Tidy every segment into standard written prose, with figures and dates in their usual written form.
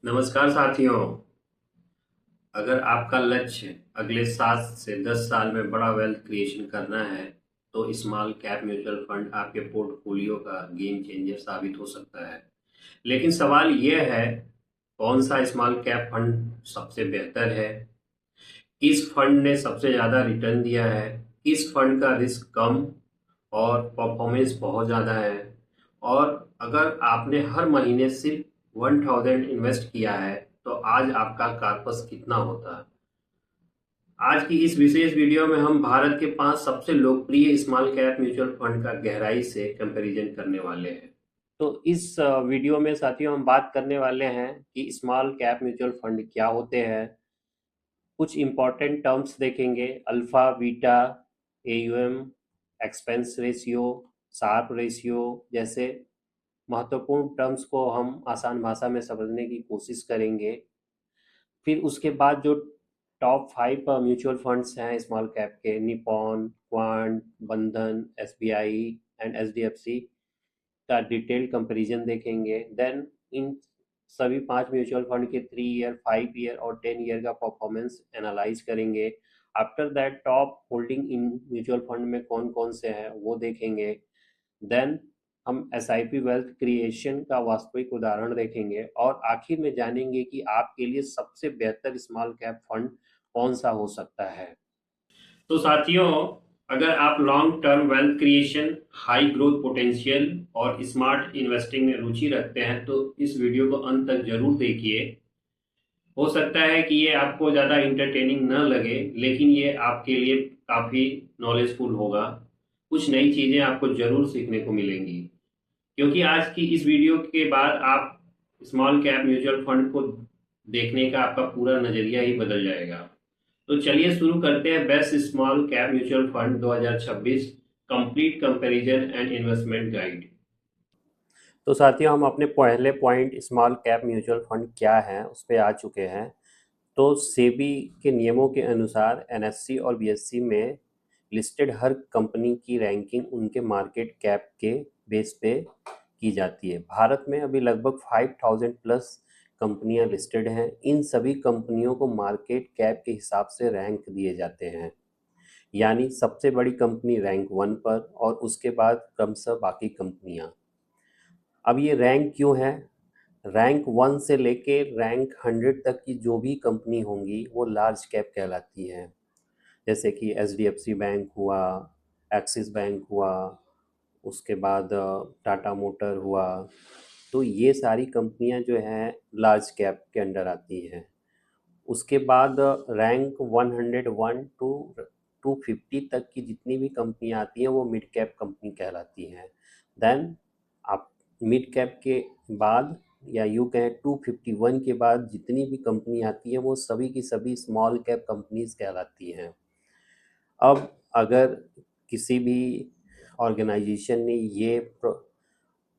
नमस्कार साथियों। अगर आपका लक्ष्य अगले 7 से 10 साल में बड़ा वेल्थ क्रिएशन करना है तो स्मॉल कैप म्यूचुअल फंड आपके पोर्टफोलियो का गेम चेंजर साबित हो सकता है। लेकिन सवाल यह है, कौन सा स्मॉल कैप फंड सबसे बेहतर है? किस फंड ने सबसे ज़्यादा रिटर्न दिया है? किस फंड का रिस्क कम और परफॉर्मेंस बहुत ज़्यादा है? और अगर आपने हर महीने सिर्फ 1000 इन्वेस्ट किया है तो आज आपका कार्पस कितना होता? आज की इस विशेष वीडियो में हम भारत के 5 सबसे लोकप्रिय स्मॉल कैप म्यूचुअल फंड का गहराई से कंपैरिजन करने वाले हैं। तो इस वीडियो में साथियों हम बात करने वाले हैं कि स्मॉल कैप म्यूचुअल फंड क्या होते हैं। कुछ इंपॉर्टेंट टर्म्स देखेंगे, alpha, beta, AUM, expense ratio, Sharpe ratio जैसे महत्वपूर्ण टर्म्स को हम आसान भाषा में समझने की कोशिश करेंगे। फिर उसके बाद जो टॉप 5 म्यूचुअल फंड्स हैं स्मॉल कैप के, निपॉन, क्वांट, बंधन, एसबीआई एंड एचडीएफसी का डिटेल कंपैरिजन देखेंगे। देन इन सभी 5 म्यूचुअल फंड के 3 ईयर, 5 ईयर और 10 ईयर का परफॉर्मेंस एनालाइज करेंगे। After that top holding in mutual fund में कौन कौन से हैं वो देखेंगे। देन हम एसआईपी वेल्थ क्रिएशन का वास्तविक उदाहरण देखेंगे और आखिर में जानेंगे कि आपके लिए सबसे बेहतर स्मॉल कैप फंड कौन सा हो सकता है। तो साथियों, अगर आप long term wealth creation, high growth potential और स्मार्ट इन्वेस्टिंग में रुचि रखते हैं तो इस वीडियो को अंत तक जरूर देखिए। हो सकता है कि ये आपको ज़्यादा इंटरटेनिंग न लगे, लेकिन ये आपके लिए काफ़ी नॉलेजफुल होगा। कुछ नई चीज़ें आपको ज़रूर सीखने को मिलेंगी, क्योंकि आज की इस वीडियो के बाद आप स्मॉल कैप म्यूचुअल फंड को देखने का आपका पूरा नज़रिया ही बदल जाएगा। तो चलिए शुरू करते हैं best small cap mutual fund 2026 complete comparison and investment guide. तो साथियों, हम अपने पहले point small cap mutual fund क्या है उस पर आ चुके हैं। तो सेबी के नियमों के अनुसार एनएससी और बीएससी में लिस्टेड हर कंपनी की रैंकिंग उनके मार्केट कैप के बेस पे की जाती है। भारत में अभी लगभग 5000 प्लस कंपनियां लिस्टेड हैं। इन सभी कंपनियों को मार्केट कैप के हिसाब से रैंक दिए जाते हैं, यानी सबसे बड़ी कंपनी रैंक 1 पर और उसके बाद क्रमशः बाकी कंपनियां। अब ये रैंक क्यों है? रैंक 1 से लेके रैंक 100 तक की जो भी कंपनी होंगी वो लार्ज कैप कहलाती हैं। जैसे कि एचडीएफसी बैंक हुआ, एक्सिस बैंक हुआ, उसके बाद टाटा मोटर हुआ। तो ये सारी कंपनियां जो हैं लार्ज कैप के अंडर आती हैं। उसके बाद रैंक 101 टू 250 तक की जितनी भी कंपनियां आती हैं वो मिड कैप कंपनी कहलाती हैं। देन आप मिड कैप के बाद या यूँ कहें 251 के बाद जितनी भी कंपनी आती है वो सभी की सभी स्मॉल कैप कंपनीज कहलाती हैं। अब अगर किसी भी ऑर्गेनाइजेशन ने ये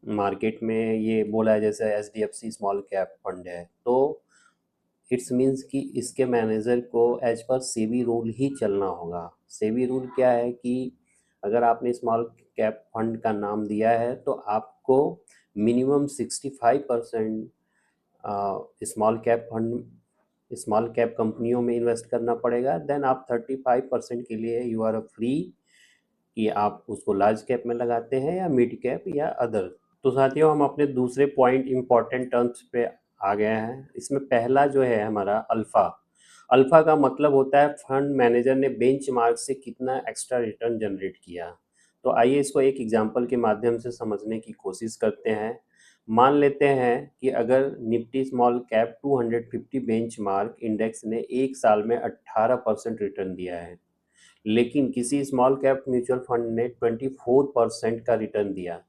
मार्केट में ये बोला है जैसे H D F C small cap fund है, तो इट्स मीन्स कि इसके मैनेजर को एज पर सेबी रूल ही चलना होगा। सेबी रूल क्या है कि अगर आपने स्मॉल कैप फंड का नाम दिया है तो आपको minimum 65% small cap fund, small cap कंपनियों में इन्वेस्ट करना पड़ेगा। देन आप 35% के लिए यू आर फ्री कि आप उसको लार्ज कैप में लगाते हैं या मिड कैप या अदर। तो साथियों, हम अपने दूसरे पॉइंट इम्पॉर्टेंट टर्म्स पे आ गए हैं। इसमें पहला जो है हमारा अल्फ़ा। अल्फ़ा का मतलब होता है फंड मैनेजर ने बेंचमार्क से कितना एक्स्ट्रा रिटर्न जनरेट किया। तो आइए इसको एक एग्जांपल के माध्यम से समझने की कोशिश करते हैं। मान लेते हैं कि अगर Nifty small cap 250 benchmark index ने एक साल में 18% रिटर्न दिया है, लेकिन किसी स्मॉल कैप म्यूचुअल फंड ने 24% का रिटर्न दिया,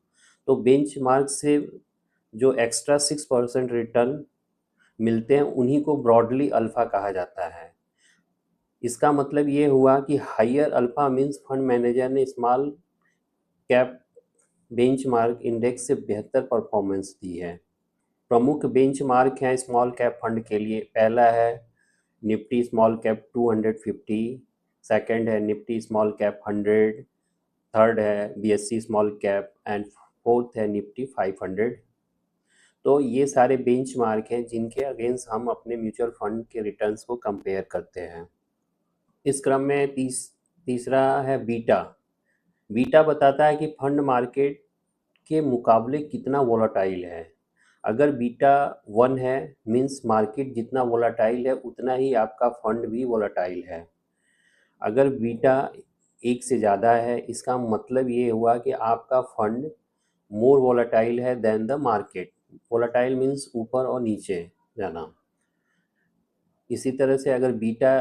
तो बेंचमार्क से जो एक्स्ट्रा 6% रिटर्न मिलते हैं उन्हीं को ब्रॉडली अल्फा कहा जाता है। इसका मतलब ये हुआ कि higher alpha means fund manager ने स्मॉल कैप बेंचमार्क इंडेक्स से बेहतर परफॉर्मेंस दी है। प्रमुख बेंचमार्क हैं स्मॉल कैप फंड के लिए। पहला है निफ्टी स्मॉल कैप 250, सेकंड है निफ्टी स्मॉल कैप 100, थर्ड है BSc small cap and fourth है निफ्टी 500। तो ये सारे बेंचमार्क हैं जिनके अगेंस्ट हम अपने म्यूचुअल फंड के रिटर्न्स को कंपेयर करते हैं। इस क्रम में तीसरा है बीटा। बीटा बताता है कि फंड मार्केट के मुकाबले कितना वोलाटाइल है। अगर बीटा 1 है मीन्स मार्केट जितना वोलाटाइल है उतना ही आपका फंड भी वोलाटाइल है। अगर बीटा 1 से ज़्यादा है इसका मतलब ये हुआ कि आपका फंड मोर वोलाटाइल है then the market. Volatile means ऊपर और नीचे जाना। इसी तरह से अगर बीटा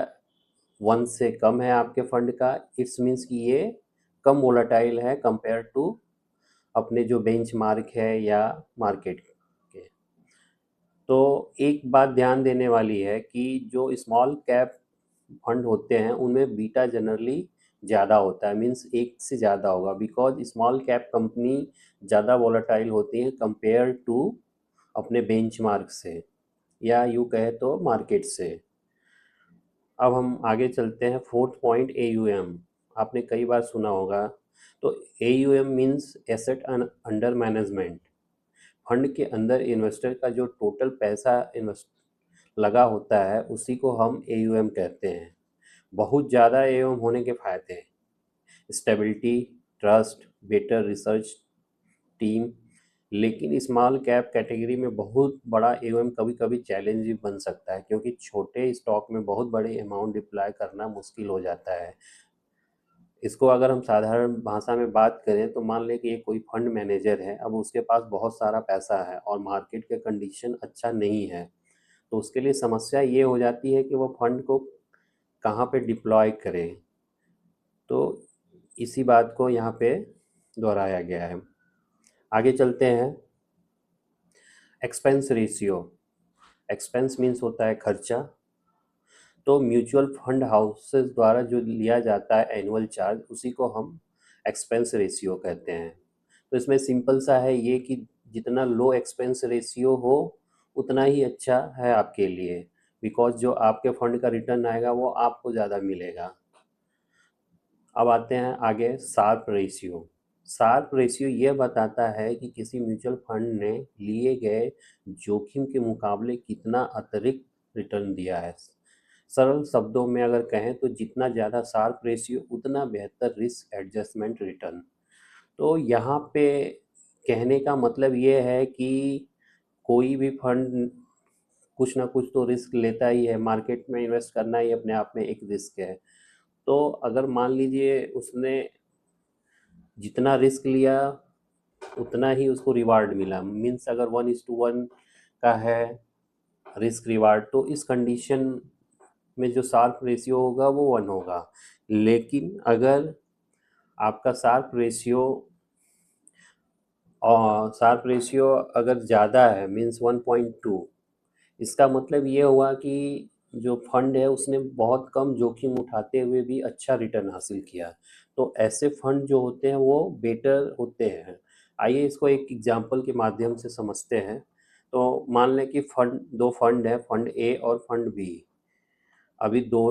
1 से कम है आपके फंड का, इट्स मीन्स कि ये कम वोलाटाइल है कंपेयर टू अपने जो बेंचमार्क है या मार्केट के। तो एक बात ध्यान देने वाली है कि जो स्मॉल कैप फंड होते हैं उनमें बीटा जनरली ज़्यादा होता है, मीन्स 1 से ज़्यादा होगा, बिकॉज स्मॉल कैप कंपनी ज़्यादा वोलाटाइल होती हैं कंपेयर टू अपने बेंचमार्क से या यूँ कहे तो मार्केट से। अब हम आगे चलते हैं। फोर्थ पॉइंट AUM, आपने कई बार सुना होगा। तो AUM means asset under management. Fund के अंदर इन्वेस्टर का जो टोटल पैसा इन्वेस्ट लगा होता है उसी को हम AUM कहते हैं। बहुत ज़्यादा AUM होने के फायदे हैं: stability, trust, better research team. लेकिन स्मॉल कैप कैटेगरी में बहुत बड़ा AUM कभी कभी चैलेंज भी बन सकता है, क्योंकि छोटे स्टॉक में बहुत बड़े अमाउंट डिप्लॉय करना मुश्किल हो जाता है। इसको अगर हम साधारण भाषा में बात करें तो मान लें कि ये कोई फंड मैनेजर है, अब उसके पास बहुत सारा पैसा है और मार्केट का कंडीशन अच्छा नहीं है, तो उसके लिए समस्या ये हो जाती है कि वो फंड को कहाँ पे डिप्लॉय करे। तो इसी बात को यहाँ पे दोहराया गया है। आगे चलते हैं। Expense ratio. एक्सपेंस मीन्स होता है खर्चा। तो म्यूचुअल फंड हाउसेस द्वारा जो लिया जाता है एनुअल चार्ज, उसी को हम एक्सपेंस रेशियो कहते हैं। तो इसमें सिंपल सा है ये कि जितना लो एक्सपेंस रेशियो हो उतना ही अच्छा है आपके लिए, बिकॉज जो आपके फंड का रिटर्न आएगा वो आपको ज़्यादा मिलेगा। अब आते हैं आगे शार्प रेशियो। शार्प रेशियो ये बताता है कि किसी म्यूचुअल फंड ने लिए गए जोखिम के मुकाबले कितना अतिरिक्त रिटर्न दिया है। सरल शब्दों में अगर कहें तो जितना ज़्यादा शार्प रेशियो उतना बेहतर रिस्क एडजस्टमेंट रिटर्न। तो यहाँ पे कहने का मतलब ये है कि कोई भी फंड कुछ ना कुछ तो रिस्क लेता ही है। मार्केट में इन्वेस्ट करना ही अपने आप में एक रिस्क है। तो अगर मान लीजिए उसने जितना रिस्क लिया उतना ही उसको रिवार्ड मिला, मीन्स अगर 1:1 का है रिस्क रिवार्ड, तो इस कंडीशन में जो शार्प रेशियो होगा वो 1 होगा। लेकिन अगर आपका शार्प रेशियो अगर ज़्यादा है मीन्स 1.2, इसका मतलब ये हुआ कि जो फंड है उसने बहुत कम जोखिम उठाते हुए भी अच्छा रिटर्न हासिल किया। तो ऐसे फंड जो होते हैं वो बेटर होते हैं। आइए इसको एक एग्जांपल के माध्यम से समझते हैं। तो मान लें कि दो फंड है, फंड ए और फंड बी। अभी दो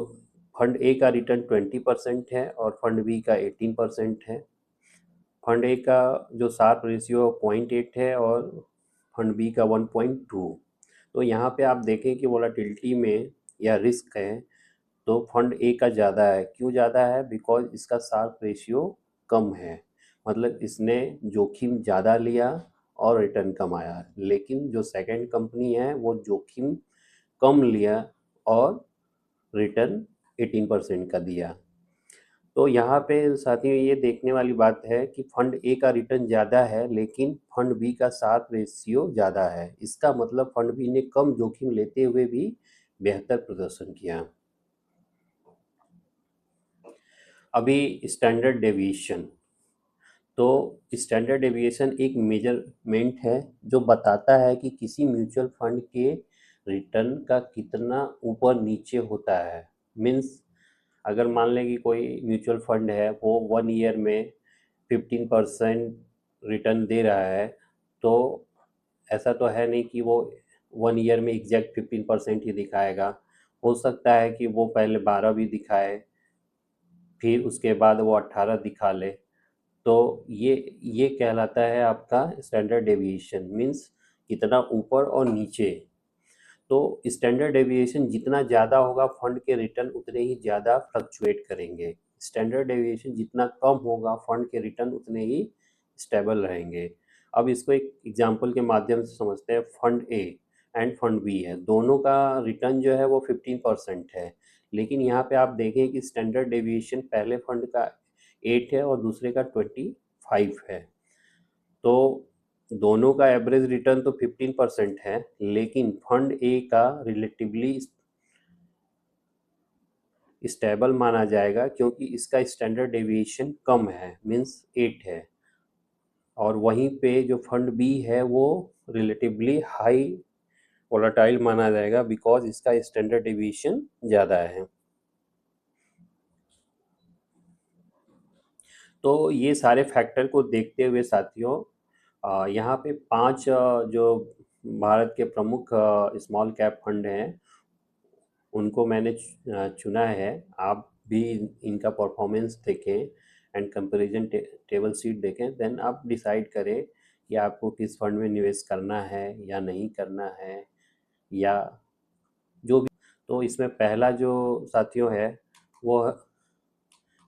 फंड ए का रिटर्न 20% है और फंड बी का 18% है। फंड ए का जो शार्प रेशियो 0.8 है और फंड बी का 1.2। तो यहाँ पे आप देखें कि वोलाटिलिटी में या रिस्क है तो फंड ए का ज़्यादा है। क्यों ज़्यादा है? बिकॉज इसका शार्प रेशियो कम है, मतलब इसने जोखिम ज़्यादा लिया और रिटर्न कम आया। लेकिन जो सेकंड कंपनी है वो जोखिम कम लिया और रिटर्न 18% का दिया। तो यहाँ पे साथियों ये देखने वाली बात है कि फंड ए का रिटर्न ज़्यादा है लेकिन फंड बी का शार्प रेशियो ज़्यादा है। इसका मतलब फंड बी ने कम जोखिम लेते हुए भी बेहतर प्रदर्शन किया। अभी स्टैंडर्ड डेविएशन। तो स्टैंडर्ड डेविएशन एक मेजरमेंट है जो बताता है कि किसी म्यूचुअल फंड के रिटर्न का कितना ऊपर नीचे होता है। मीन्स अगर मान लें कि कोई म्यूचुअल फंड है वो 1 ईयर में 15% रिटर्न दे रहा है, तो ऐसा तो है नहीं कि वो 1 ईयर में एग्जैक्ट 15% ही दिखाएगा। हो सकता है कि वो पहले 12 भी दिखाए, फिर उसके बाद वो 18 दिखा ले। तो ये कहलाता है आपका स्टैंडर्ड डेविएशन। मीन्स कितना ऊपर और नीचे। तो स्टैंडर्ड डेविएशन जितना ज़्यादा होगा फंड के रिटर्न उतने ही ज़्यादा फ्लक्चुएट करेंगे, स्टैंडर्ड डेविएशन जितना कम होगा फंड के रिटर्न उतने ही स्टेबल रहेंगे। अब इसको एक एग्जांपल के माध्यम से समझते हैं। Fund A and fund B है, दोनों का रिटर्न जो है वो 15% है, लेकिन यहाँ पे आप देखें कि स्टैंडर्ड डेविएशन पहले फंड का 8 है और दूसरे का 25 है। तो दोनों का एवरेज रिटर्न तो 15% है, लेकिन फंड ए का रिलेटिवली स्टेबल माना जाएगा क्योंकि इसका स्टैंडर्ड डेविएशन कम है, मीन्स 8 है। और वहीं पे जो फंड बी है वो रिलेटिवली हाई वोलाटाइल माना जाएगा बिकॉज इसका स्टैंडर्ड डेविएशन ज़्यादा है। तो ये सारे फैक्टर को देखते हुए साथियों, यहाँ पे 5 जो भारत के प्रमुख स्मॉल कैप फंड हैं उनको मैंने चुना है। आप भी इनका परफॉर्मेंस देखें एंड कंपैरिजन टेबल शीट देखें, देन आप डिसाइड करें कि आपको किस फंड में निवेश करना है या नहीं करना है या जो भी। तो इसमें पहला जो साथियों है वो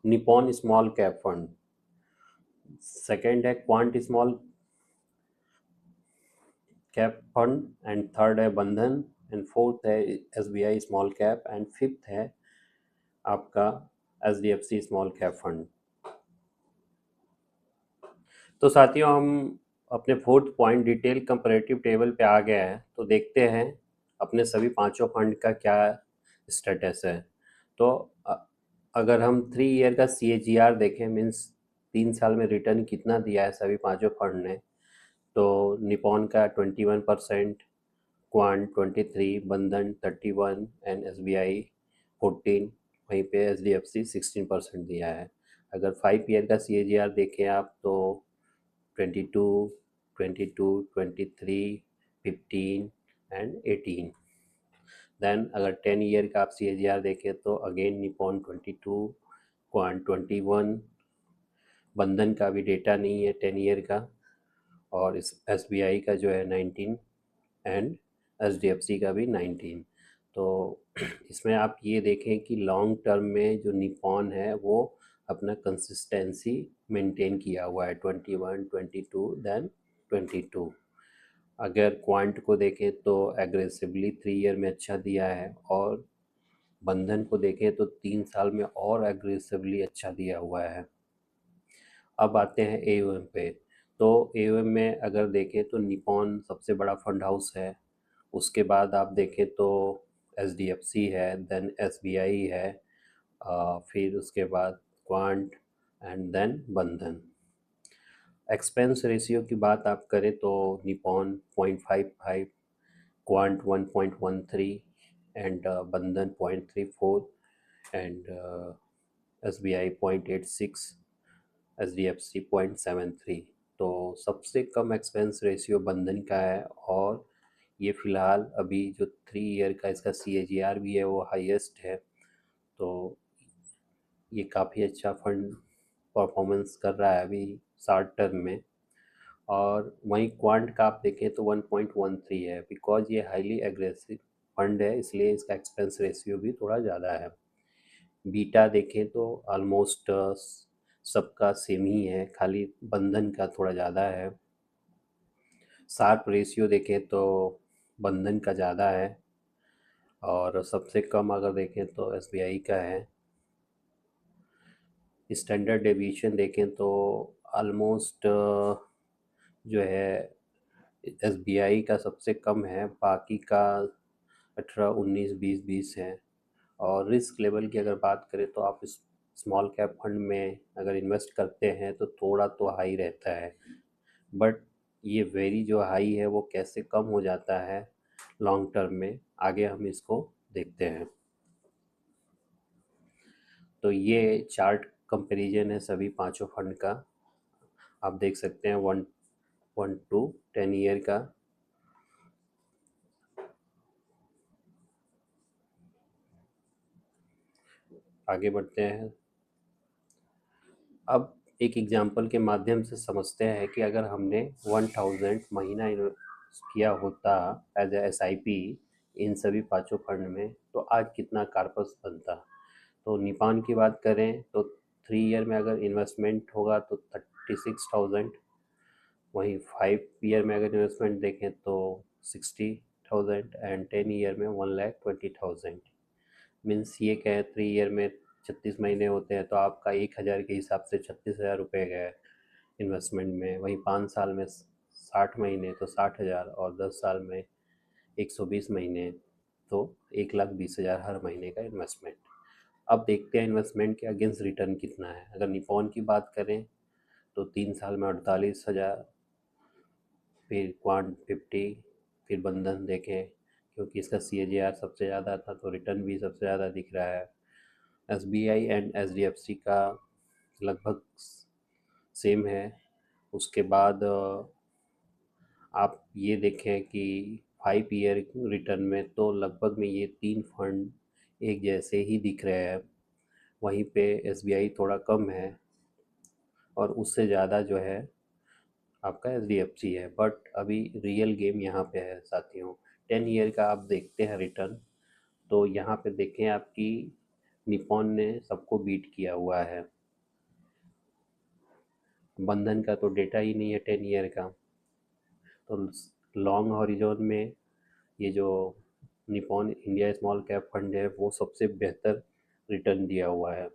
Nippon small cap fund, second है quant small cap fund and third है बंधन एंड फोर्थ है SBI small cap and fifth है आपका एचडीएफसी स्मॉल कैप फंड। तो साथियों हम अपने fourth point detail comparative table पे आ गए हैं, तो देखते हैं अपने सभी पांचों फंड का क्या स्टेटस है। तो अगर हम 3 ईयर का CAGR देखें, मीन्स 3 साल में रिटर्न कितना दिया है सभी पांचों फंड ने, तो निपॉन का 21%, क्वांट 23, बंधन 31 एंड SBI 14, वहीं पे HDFC 16% दिया है। अगर 5 ईयर का CAGR देखें आप तो 22, 22, 23, 15 एंड 18। देन अगर 10 ईयर का आप CAGR देखें तो अगेन निपॉन 22, क्वांट 21, बंधन का भी डेटा नहीं है 10 ईयर का, और इस SBI का जो है 19 एंड HDFC का भी 19। तो इसमें आप ये देखें कि लॉन्ग टर्म में जो निपॉन है वो अपना कंसिस्टेंसी मेंटेन किया हुआ है 21, 22 देन 22। अगर क्वांट को देखें तो एग्रेसिवली 3 ईयर में अच्छा दिया है, और बंधन को देखें तो 3 साल में और एग्रेसिवली अच्छा दिया हुआ है। अब आते हैं AUM पे। तो AUM में अगर देखें तो निपॉन सबसे बड़ा फंड हाउस है, उसके बाद आप देखें तो HDFC है, देन SBI है, फिर उसके बाद क्वांट एंड देन बंधन। एक्सपेंस रेशियो की बात आप करें तो निपॉन 0.55, क्वांट 1.13 एंड बंधन 0.34 एंड SBI 0.86, HDFC 0.73। तो सबसे कम एक्सपेंस रेशियो बंधन का है, और ये फ़िलहाल अभी जो 3 ईयर का इसका CAGR भी है वो हाईएस्ट है। तो ये काफ़ी अच्छा फंड परफॉर्मेंस कर रहा है अभी शॉर्ट टर्म में। और वहीं क्वांट का आप देखें तो 1.13 है, बिकॉज ये हाईली एग्रेसिव फंड है इसलिए इसका एक्सपेंस रेशियो भी थोड़ा ज़्यादा है। बीटा देखें तो ऑलमोस्ट सबका सेम ही है, खाली बंधन का थोड़ा ज़्यादा है। शार्प रेशियो देखें तो बंधन का ज़्यादा है, और सबसे कम अगर देखें तो SBI का है। स्टैंडर्ड डेविएशन देखें तो ऑलमोस्ट जो है SBI का सबसे कम है, बाकी का 18, 19, 20, 20 है। और रिस्क लेवल की अगर बात करें तो आप इस स्मॉल कैप फंड में अगर इन्वेस्ट करते हैं तो थोड़ा तो हाई रहता है, बट ये वेरी जो हाई है वो कैसे कम हो जाता है लॉन्ग टर्म में, आगे हम इसको देखते हैं। तो ये चार्ट कंपैरिजन है सभी पांचों फंड का, आप देख सकते हैं 1 to 10 ईयर का। आगे बढ़ते हैं। अब एक एग्जांपल के माध्यम से समझते हैं कि अगर हमने 1000 महीना किया होता एज SIP इन सभी पांचों फंड में, तो आज कितना कार्पस बनता। तो निपान की बात करें तो 3 ईयर में अगर इन्वेस्टमेंट होगा तो 36,000, वहीं 5 ईयर में अगर इन्वेस्टमेंट देखें तो 60,000, एंड 10 ईयर में 1,20,000। मीन्स ये कहें 3 ईयर में 36 महीने होते हैं तो आपका 1,000 के हिसाब से 36,000 रुपये गए इन्वेस्टमेंट में। वहीं 5 साल में 60 महीने तो 60,000, और 10 साल में 120 महीने तो 1,20,000 हर महीने का इन्वेस्टमेंट। अब देखते हैं इन्वेस्टमेंट के अगेंस्ट रिटर्न कितना है। अगर निपॉन की बात करें तो 3 साल में 48,000, फिर क्वांट 50, फिर बंधन देखें क्योंकि इसका CAGR सबसे ज़्यादा था तो रिटर्न भी सबसे ज़्यादा दिख रहा है। SBI एंड HDFC का लगभग सेम है। उसके बाद आप ये देखें कि 5 ईयर रिटर्न में तो लगभग में ये तीन फंड एक जैसे ही दिख रहे हैं। वहीं पे SBI थोड़ा कम है और उससे ज़्यादा जो है आपका HDFC है। बट अभी रियल गेम यहाँ पे है साथियों। 10 ईयर का आप देखते हैं रिटर्न, तो यहाँ पे देखें आपकी निपॉन ने सबको बीट किया हुआ है। बंधन का तो डेटा ही नहीं है 10 ईयर का। तो लॉन्ग हॉरिजॉन में ये जो Nippon India small cap fund है वो सबसे बेहतर रिटर्न दिया हुआ है।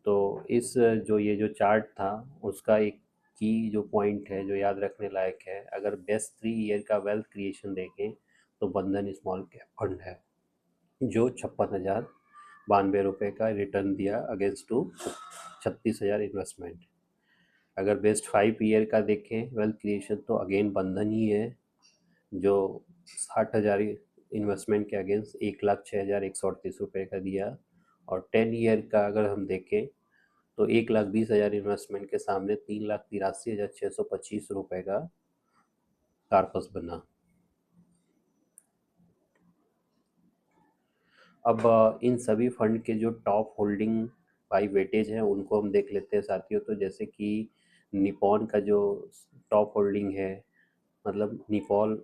तो इस जो ये जो चार्ट था उसका एक की जो पॉइंट है जो याद रखने लायक है, अगर बेस्ट 3 ईयर का वेल्थ क्रिएशन देखें तो बंधन स्मॉल कैप फंड है जो 56,092 रुपये का रिटर्न दिया अगेंस्ट टू 36,000 इन्वेस्टमेंट। अगर बेस्ट 5 ईयर का देखें वेल्थ क्रिएशन तो अगेन बंधन ही है जो 60,000 इन्वेस्टमेंट के अगेंस्ट 1,06,138 रुपये का दिया। और 10 ईयर का अगर हम देखें तो 1,20,000 इन्वेस्टमेंट के सामने 3,83,625 रुपये का कार्पस बना। अब इन सभी फंड के जो टॉप होल्डिंग बाई वेटेज हैं उनको हम देख लेते हैं साथियों। तो जैसे कि निपॉन का जो टॉप होल्डिंग है, मतलब निपॉन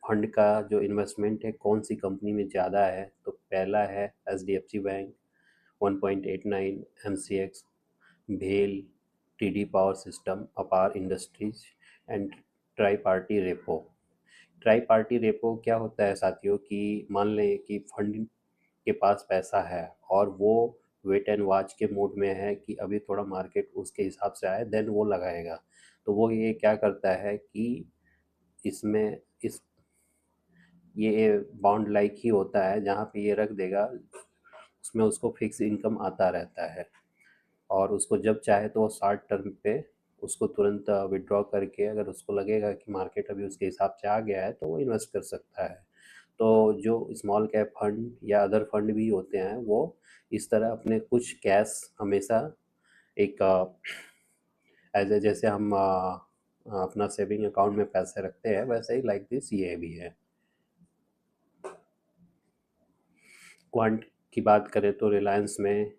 फंड का जो इन्वेस्टमेंट है कौन सी कंपनी में ज़्यादा है, तो पहला है HDFC बैंक 1.89, MCX, भेल, TD पावर सिस्टम, अपार industries and try party repo. Try party repo क्या होता है साथियों कि मान लें कि फंड के पास पैसा है और वो वेट एंड वॉच के मोड में है कि अभी थोड़ा मार्केट उसके हिसाब से आए देन वो लगाएगा। तो वो ये क्या करता है कि इसमें इस ये बॉन्ड लाइक ही होता है जहाँ पे ये रख देगा, उसमें उसको फिक्स इनकम आता रहता है और उसको जब चाहे तो वो शॉर्ट टर्म पे उसको तुरंत विड्रॉ करके अगर उसको लगेगा कि मार्केट अभी उसके हिसाब से आ गया है तो वो इन्वेस्ट कर सकता है। तो जो स्मॉल कैप फंड या अदर फंड भी होते हैं वो इस तरह अपने कुछ कैश हमेशा एक एज ए जैसे हम अपना सेविंग अकाउंट में पैसे रखते हैं वैसे ही लाइक दिस ये भी है। क्वांट की बात करें तो रिलायंस में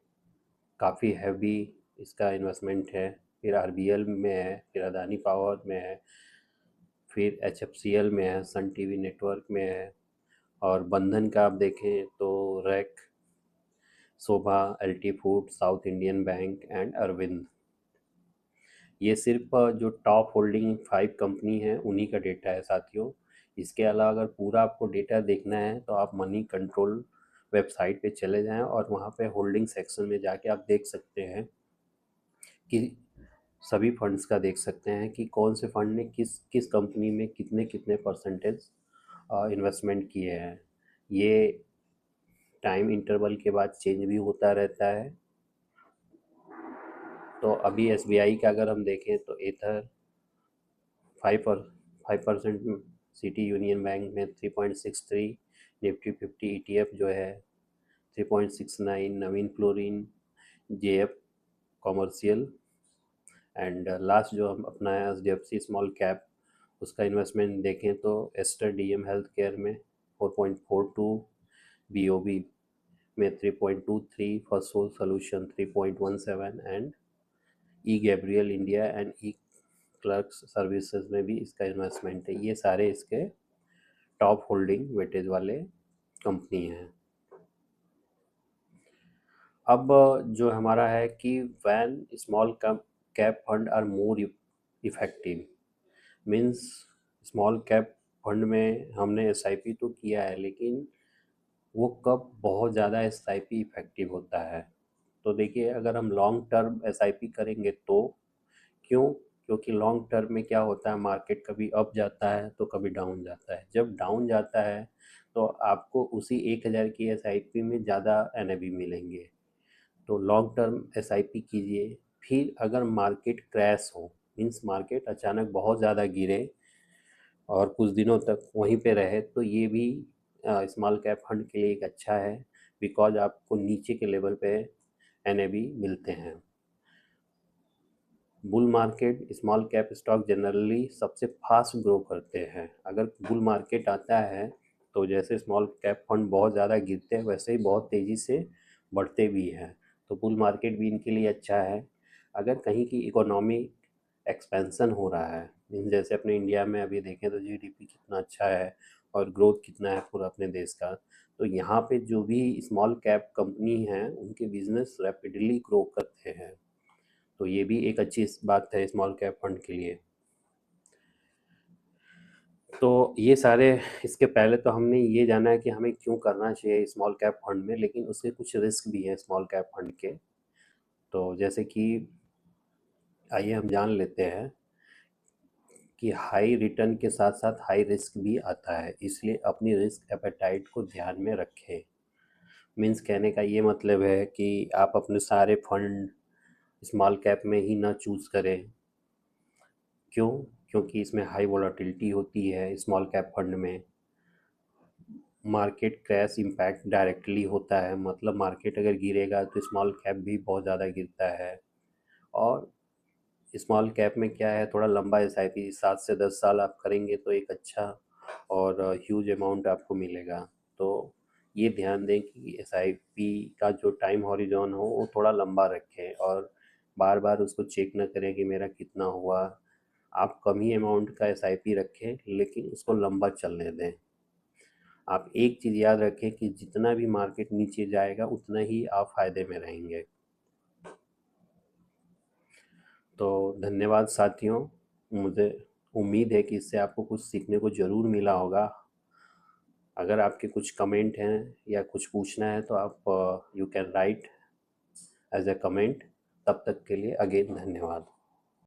काफ़ी हैवी इसका इन्वेस्टमेंट है, फिर RBL में है, फिर अदानी पावर में है, फिर HFCL में है, सन टीवी नेटवर्क में है। और बंधन का आप देखें तो रैक, Sobha, LT food, South Indian Bank and Arvind. ये सिर्फ जो टॉप होल्डिंग 5 कंपनी है उन्हीं का डेटा है साथियों। इसके अलावा अगर पूरा आपको डेटा देखना है तो आप मनी कंट्रोल वेबसाइट पे चले जाएं और वहाँ पे होल्डिंग सेक्शन में जाके आप देख सकते हैं कि सभी फंड्स का देख सकते हैं कि कौन से फंड ने किस किस कंपनी में कितने कितने परसेंटेज इन्वेस्टमेंट किए हैं। ये टाइम इंटरवल के बाद चेंज भी होता रहता है। तो अभी SBI का अगर हम देखें तो एथर 5% सिटी यूनियन बैंक में 3.63, निफ्टी 50 ETF जो है 3.69, Navin fluorine, JF commercial and last जो हम अपना है HDFC स्मॉल कैप, उसका इन्वेस्टमेंट देखें तो एस्टर DM हेल्थ केयर में 4.42, BOB में 3.23, first sole solution 3.17 and E Gabriel India and E clerks services में भी इसका इन्वेस्टमेंट है। ये सारे इसके टॉप होल्डिंग वेटेज वाले कंपनी हैं। अब जो हमारा है कि when small cap fund are more effective, means small cap fund में हमने एसआईपी तो किया है, लेकिन वो कब बहुत ज़्यादा एसआईपी इफेक्टिव होता है। तो देखिए, अगर हम लॉन्ग टर्म एसआईपी करेंगे तो क्यों? क्योंकि लॉन्ग टर्म में क्या होता है, मार्केट कभी अप जाता है तो कभी डाउन जाता है। जब डाउन जाता है तो आपको उसी 1000 की एसआईपी में ज़्यादा एनएवी मिलेंगे। तो लॉन्ग टर्म एसआईपी कीजिए। फिर अगर मार्केट क्रैश हो, मीन्स मार्केट अचानक बहुत ज़्यादा गिरे और कुछ दिनों तक वहीं पे रहे, तो ये भी स्मॉल कैप फंड के लिए एक अच्छा है, बिकॉज आपको नीचे के लेवल पे एनएवी मिलते हैं। Bull market small cap stock generally सबसे फास्ट ग्रो करते हैं। अगर बुल मार्केट आता है तो जैसे स्मॉल कैप फंड बहुत ज़्यादा गिरते हैं, वैसे ही बहुत तेज़ी से बढ़ते भी हैं। तो बुल मार्केट भी इनके लिए अच्छा है। अगर कहीं की इकोनॉमी एक्सपेंसन हो रहा है, मीन्स जैसे अपने इंडिया में अभी देखें तो जीडीपी कितना अच्छा है और ग्रोथ कितना है पूरा अपने देश का, तो यहाँ पे जो भी स्मॉल कैप कंपनी हैं उनके बिजनेस रैपिडली ग्रो करते हैं। तो ये भी एक अच्छी बात है स्मॉल कैप फंड के लिए। तो ये सारे, इसके पहले तो हमने ये जाना है कि हमें क्यों करना चाहिए स्मॉल कैप फंड में, लेकिन उसके कुछ रिस्क भी हैं स्मॉल कैप फंड के। तो जैसे कि आइए हम जान लेते हैं कि हाई रिटर्न के साथ साथ हाई रिस्क भी आता है, इसलिए अपनी रिस्क एपेटाइट को ध्यान में रखें। मीन्स कहने का ये मतलब है कि आप अपने सारे फंड स्मॉल कैप में ही ना चूज़ करें। क्यों? क्योंकि इसमें हाई वोलाटिलिटी होती है स्मॉल कैप फंड में। मार्केट क्रैश इम्पैक्ट डायरेक्टली होता है, मतलब मार्केट अगर गिरेगा तो स्मॉल कैप भी बहुत ज़्यादा गिरता है। और स्मॉल कैप में क्या है, थोड़ा लंबा एसआईपी 7 से 10 साल आप करेंगे तो एक अच्छा और ह्यूज अमाउंट आपको मिलेगा। तो ये ध्यान दें कि एसआईपी का जो टाइम हॉरिजॉन हो वो थोड़ा लंबा रखें और बार बार उसको चेक ना करें कि मेरा कितना हुआ। आप कम ही अमाउंट का एसआईपी रखें, लेकिन उसको लंबा चलने दें। आप एक चीज़ याद रखें कि जितना भी मार्केट नीचे जाएगा उतना ही आप फ़ायदे में रहेंगे। तो धन्यवाद साथियों, मुझे उम्मीद है कि इससे आपको कुछ सीखने को ज़रूर मिला होगा। अगर आपके कुछ कमेंट हैं या कुछ पूछना है तो आप you can write as a comment. तब तक के लिए अगेन धन्यवाद।